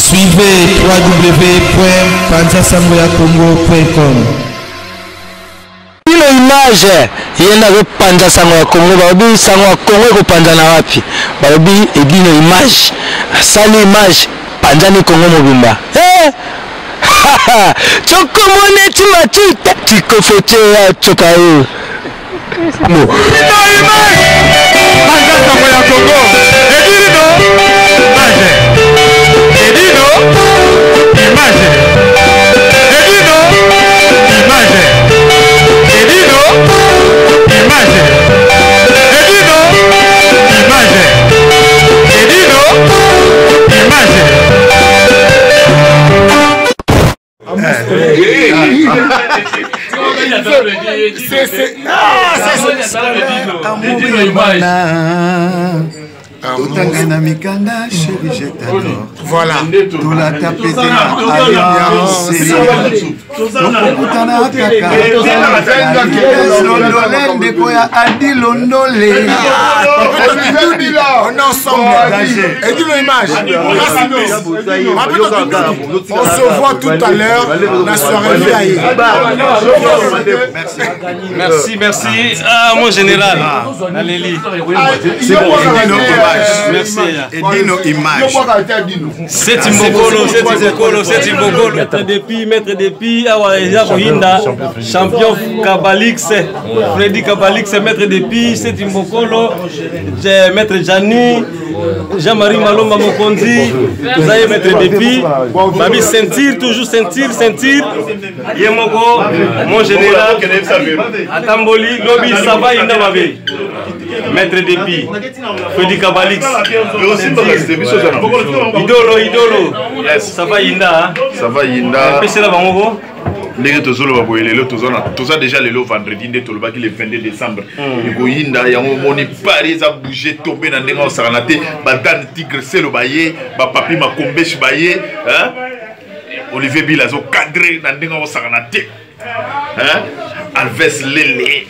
Suivez www.panzasangoyakongo.com. Ile image yenda ko panza sango ya Kongo babi sango ya Kongo ko panza na wapi babi edino image sali image panza ni Kongo mobimba choko mone timatuta tikofote ya chokayo mo ino image panza sango ya Kongo edino image edino image edino image Edino, image. Edino, image. Edino, image. Otangana mikanda chéri je t'adore. Voilà. Tout la tapete na alliance. Okutana kaka. Londolende koya adi londole. On est ensemble. Et dis le image. On se voit tout à l'heure. La soirée vieille. Merci, merci. Ah, mon général. Naléli. Merci. Edino image. C'est Imbokolo, c'est Imbokolo, c'est Imbokolo. Maître Depi, Awaïa Kohinda, champion Kabalix, Freddy Kabalix, maître Depi, c'est Imbokolo, maître Jani, Jean-Marie Malomba Mokondi, vous avez maître Depi, Babi sentir, toujours sentir. Yemoko, mon général, Atamboli, Lobi, Saba, Inda Babi. Maître Depi, Freddy Kabalix. Idolo. Ça va Yinda. Ça va Yinda. C'est la bango. Ndenge tozolo baboyelelo toza déjà le vendredi nde tolobaki le 22 décembre. Iko Yinda yango moni Paris a bougé tomber na ndenga osakana te badan tigre selo baye ba papi makombeshi baye hein Olivier Bilazo cadré na ndenga osakana te hein Alves Lele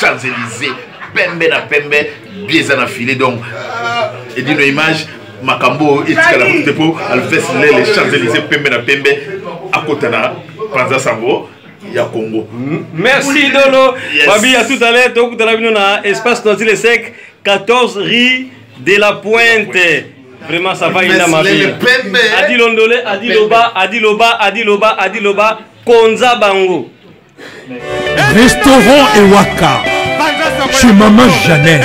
Champs-Élysées pembe na pembe bieza na filet donc et d'une image Makambo etika la route pour Alves Lele Champs-Élysées pembe na pembe à côté na Panza Sango ya Congo. Merci Dolo. Babi à tout à l'heure donc dans na espace Nozile Sec 14 rue de la Pointe. Vraiment ça va Ina ma vie. Adi Londole, Adi Loba, Konza Bango. Restaurant Ewaka chez Maman Jeannette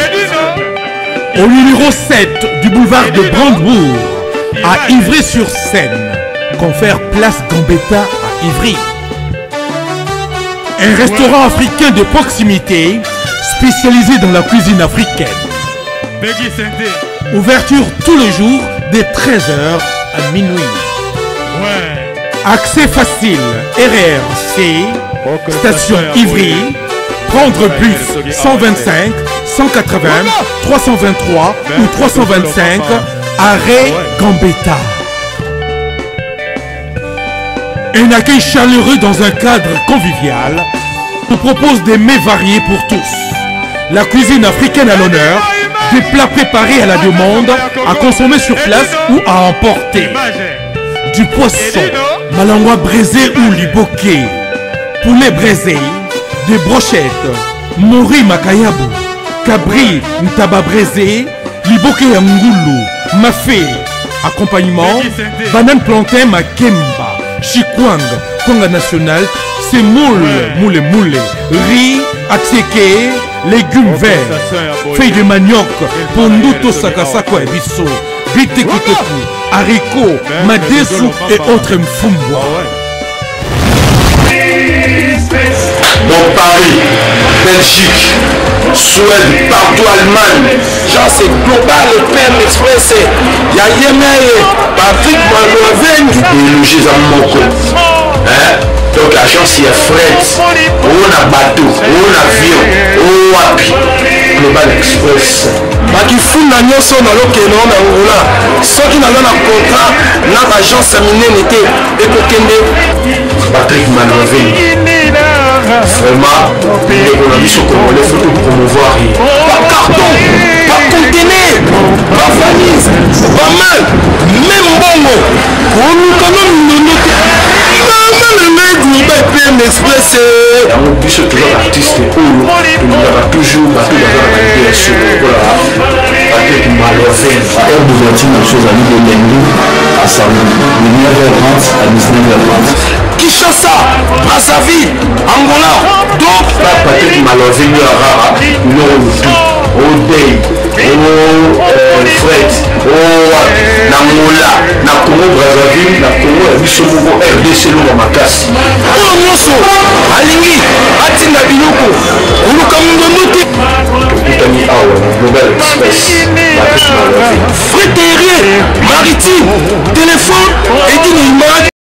au numéro 7 du boulevard de Brandebourg à Ivry-sur-Seine. Confère place Gambetta à Ivry. Un restaurant africain de proximité spécialisé dans la cuisine africaine. Ouverture tous les jours dès 13h à minuit. Accès facile, RRC, station Ivry, prendre bus 125, 180, 323 ou 325, arrêt Gambetta. Un accueil chaleureux dans un cadre convivial nous propose des mets variés pour tous. La cuisine africaine à l'honneur, des plats préparés à la demande, à consommer sur place ou à emporter. Du poisson, malangwa braisé ou liboké, poulet braisé, des brochettes, mori makayabu, cabri ntaba braisé, liboké ngulu, mafé, accompagnement, banane plantain makemba, chikwang, konga national, c'est moule, riz, atseke, légumes verts, feuilles de manioc, ponduto sakasako et bisso, bitekiteku, haricots, madesu et autres mfumbwa. Donc Paris, Belgique, Suède, partout Allemagne, genre c'est global le PM Express, il y a Yémen, Patrick Manoven, et logis à Moko. Donc l'agence est fret, on a bateau, on a avion, on a Global Express. Qui fout la nyonso na lokeno na ngola soki na lona contrat na agence minene était ekokende Patrick Manoven. Vraiment, on a mis sur Congolais, il faut tout promouvoir. Pas carton, pas conteneur, pas valise, pas mal, même bon artiste oyo tolingaka toujours bato baza na idée ya solo lokola Patrick Malofin heure d'ouverture na chose ami de Lendu à Samedi de 9h30 à 19h30 Kinshasa, Brazzaville, Angola donc Patrick Malofin yo arara yo Odey Fred na Angola na Congo Brazzaville na Congo ya biso moko RDC longa makasi oyo nyonso